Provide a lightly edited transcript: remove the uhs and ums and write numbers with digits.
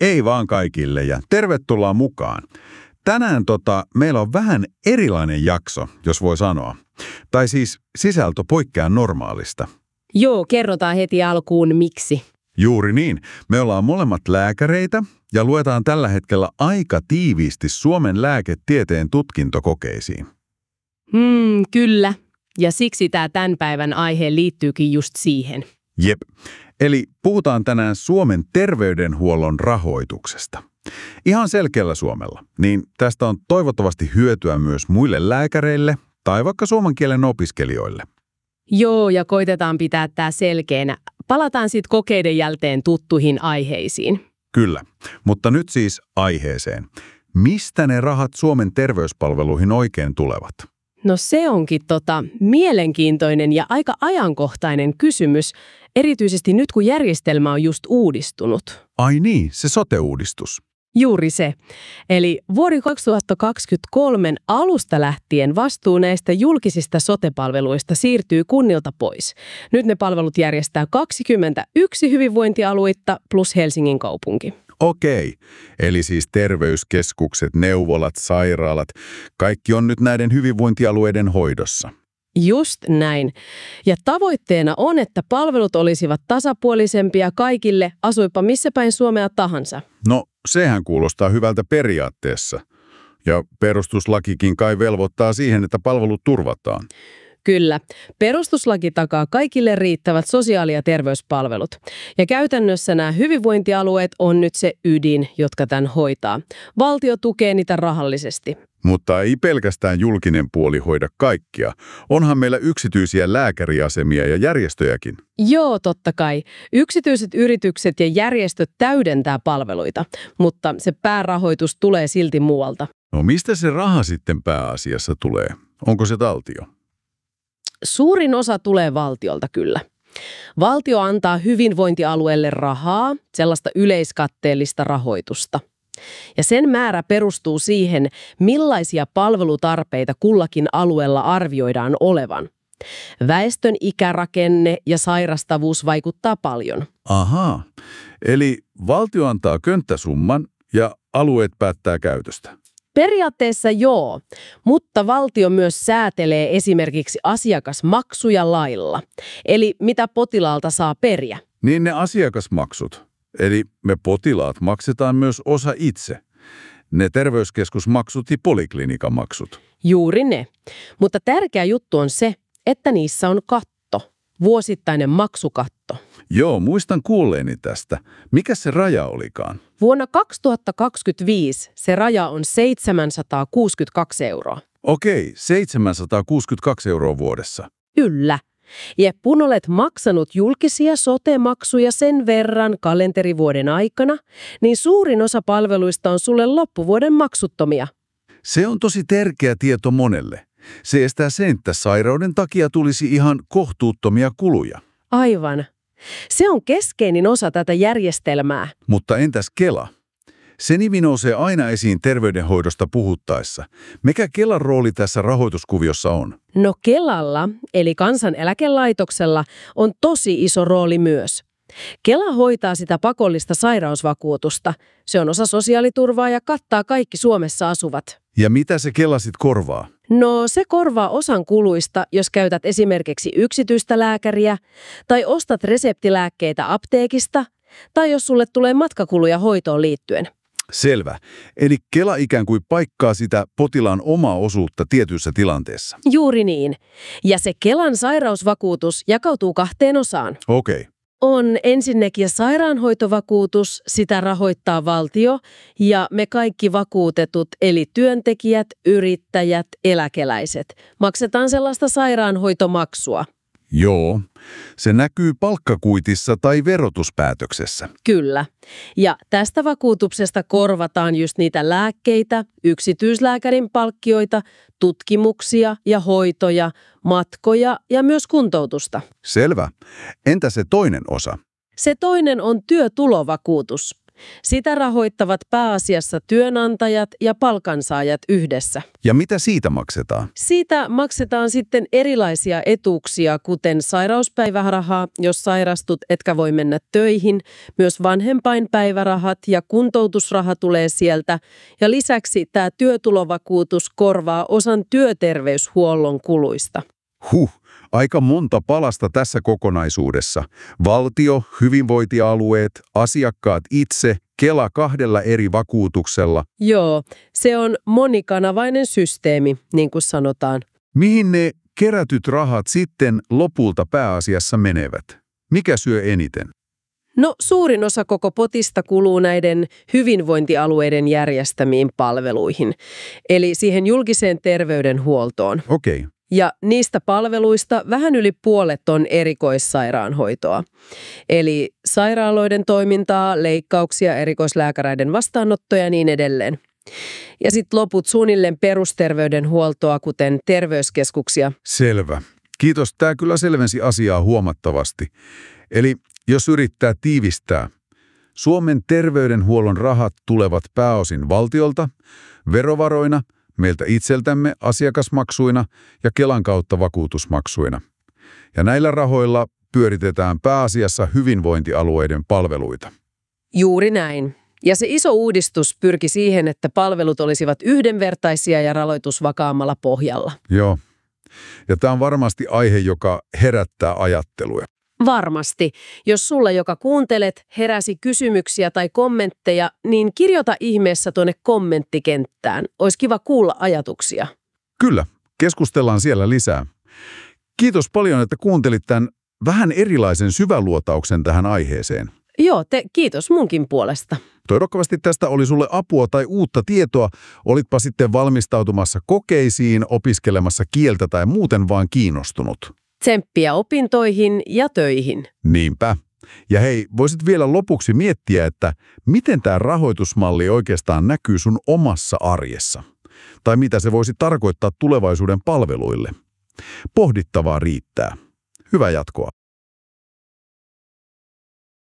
Ei vaan kaikille ja tervetuloa mukaan. Tänään meillä on vähän erilainen jakso, jos voi sanoa. Tai siis sisältö poikkeaa normaalista. Joo, kerrotaan heti alkuun miksi. Juuri niin. Me ollaan molemmat lääkäreitä ja luetaan tällä hetkellä aika tiiviisti Suomen lääketieteen tutkintokokeisiin. Kyllä. Ja siksi tämä tämän päivän aihe liittyykin just siihen. Jep. Eli puhutaan tänään Suomen terveydenhuollon rahoituksesta. Ihan selkeällä suomella. Niin tästä on toivottavasti hyötyä myös muille lääkäreille tai vaikka suomen kielen opiskelijoille. Joo, ja koitetaan pitää tämä selkeänä. Palataan sitten kokeiden jälkeen tuttuihin aiheisiin. Kyllä, mutta nyt siis aiheeseen. Mistä ne rahat Suomen terveyspalveluihin oikein tulevat? No se onkin mielenkiintoinen ja aika ajankohtainen kysymys, erityisesti nyt kun järjestelmä on just uudistunut. Ai niin, se sote-uudistus. Juuri se. Eli vuoden 2023 alusta lähtien vastuu näistä julkisista sote-palveluista siirtyy kunnilta pois. Nyt ne palvelut järjestää 21 hyvinvointialuetta plus Helsingin kaupunki. Okei, eli siis terveyskeskukset, neuvolat, sairaalat, kaikki on nyt näiden hyvinvointialueiden hoidossa. Just näin. Ja tavoitteena on, että palvelut olisivat tasapuolisempia kaikille, asuipa missä päin Suomea tahansa. No, sehän kuulostaa hyvältä periaatteessa. Ja perustuslakikin kai velvoittaa siihen, että palvelut turvataan. Kyllä. Perustuslaki takaa kaikille riittävät sosiaali- ja terveyspalvelut. Ja käytännössä nämä hyvinvointialueet on nyt se ydin, jotka tämän hoitaa. Valtio tukee niitä rahallisesti. Mutta ei pelkästään julkinen puoli hoida kaikkia. Onhan meillä yksityisiä lääkäriasemia ja järjestöjäkin. Joo, totta kai. Yksityiset yritykset ja järjestöt täydentää palveluita, mutta se päärahoitus tulee silti muualta. No mistä se raha sitten pääasiassa tulee? Onko se valtio? Suurin osa tulee valtiolta kyllä. Valtio antaa hyvinvointialueelle rahaa, sellaista yleiskatteellista rahoitusta. Ja sen määrä perustuu siihen, millaisia palvelutarpeita kullakin alueella arvioidaan olevan. Väestön ikärakenne ja sairastavuus vaikuttaa paljon. Ahaa, eli valtio antaa könttäsumman ja alueet päättää käytöstä. Periaatteessa joo, mutta valtio myös säätelee esimerkiksi asiakasmaksuja lailla, eli mitä potilaalta saa periä. Niin ne asiakasmaksut, eli me potilaat maksetaan myös osa itse. Ne terveyskeskusmaksut ja poliklinikamaksut. Juuri ne, mutta tärkeä juttu on se, että niissä on katto, vuosittainen maksukatto. Joo, muistan kuulleeni tästä. Mikä se raja olikaan? Vuonna 2025 se raja on 762 €. Okei, 762 € vuodessa. Kyllä. Ja kun olet maksanut julkisia sote-maksuja sen verran kalenterivuoden aikana, niin suurin osa palveluista on sulle loppuvuoden maksuttomia. Se on tosi tärkeä tieto monelle. Se estää sen, että sairauden takia tulisi ihan kohtuuttomia kuluja. Aivan. Se on keskeinen osa tätä järjestelmää. Mutta entäs Kela? Se nimi nousee aina esiin terveydenhoidosta puhuttaessa. Mikä Kelan rooli tässä rahoituskuviossa on? No Kelalla, eli Kansaneläkelaitoksella, on tosi iso rooli myös. Kela hoitaa sitä pakollista sairausvakuutusta. Se on osa sosiaaliturvaa ja kattaa kaikki Suomessa asuvat. Ja mitä se Kela sit korvaa? No se korvaa osan kuluista, jos käytät esimerkiksi yksityistä lääkäriä, tai ostat reseptilääkkeitä apteekista, tai jos sulle tulee matkakuluja hoitoon liittyen. Selvä. Eli Kela ikään kuin paikkaa sitä potilaan omaa osuutta tietyissä tilanteessa. Juuri niin. Ja se Kelan sairausvakuutus jakautuu 2 osaan. Okei. On ensinnäkin sairaanhoitovakuutus, sitä rahoittaa valtio, ja me kaikki vakuutetut, eli työntekijät, yrittäjät, eläkeläiset, maksetaan sellaista sairaanhoitomaksua. Joo, se näkyy palkkakuitissa tai verotuspäätöksessä. Kyllä. Ja tästä vakuutuksesta korvataan just niitä lääkkeitä, yksityislääkärin palkkioita, tutkimuksia ja hoitoja, matkoja ja myös kuntoutusta. Selvä. Entä se toinen osa? Se toinen on työtulovakuutus. Sitä rahoittavat pääasiassa työnantajat ja palkansaajat yhdessä. Ja mitä siitä maksetaan? Siitä maksetaan sitten erilaisia etuuksia, kuten sairauspäivärahaa, jos sairastut etkä voi mennä töihin. Myös vanhempainpäivärahat ja kuntoutusraha tulee sieltä. Ja lisäksi tämä työtulovakuutus korvaa osan työterveyshuollon kuluista. Aika monta palasta tässä kokonaisuudessa. Valtio, hyvinvointialueet, asiakkaat itse, Kela 2 eri vakuutuksella. Joo, se on monikanavainen systeemi, niin kuin sanotaan. Mihin ne kerätyt rahat sitten lopulta pääasiassa menevät? Mikä syö eniten? No, suurin osa koko potista kuluu näiden hyvinvointialueiden järjestämiin palveluihin, eli siihen julkiseen terveydenhuoltoon. Okei. Ja niistä palveluista vähän yli puolet on erikoissairaanhoitoa. Eli sairaaloiden toimintaa, leikkauksia, erikoislääkäreiden vastaanottoja ja niin edelleen. Ja sitten loput suunnilleen perusterveydenhuoltoa, kuten terveyskeskuksia. Selvä. Kiitos. Tämä kyllä selvensi asiaa huomattavasti. Eli jos yrittää tiivistää, Suomen terveydenhuollon rahat tulevat pääosin valtiolta, verovaroina, meiltä itseltämme asiakasmaksuina ja Kelan kautta vakuutusmaksuina. Ja näillä rahoilla pyöritetään pääasiassa hyvinvointialueiden palveluita. Juuri näin. Ja se iso uudistus pyrki siihen, että palvelut olisivat yhdenvertaisia ja rahoitus vakaammalla pohjalla. Joo. Ja tämä on varmasti aihe, joka herättää ajatteluja. Varmasti. Jos sulla, joka kuuntelet, heräsi kysymyksiä tai kommentteja, niin kirjoita ihmeessä tuonne kommenttikenttään. Olisi kiva kuulla ajatuksia. Kyllä, keskustellaan siellä lisää. Kiitos paljon, että kuuntelit tämän vähän erilaisen syväluotauksen tähän aiheeseen. Joo, kiitos munkin puolesta. Toivottavasti tästä oli sulle apua tai uutta tietoa, olitpa sitten valmistautumassa kokeisiin, opiskelemassa kieltä tai muuten vaan kiinnostunut. Tsemppiä opintoihin ja töihin. Niinpä. Ja hei, voisit vielä lopuksi miettiä, että miten tämä rahoitusmalli oikeastaan näkyy sun omassa arjessa? Tai mitä se voisi tarkoittaa tulevaisuuden palveluille? Pohdittavaa riittää. Hyvää jatkoa.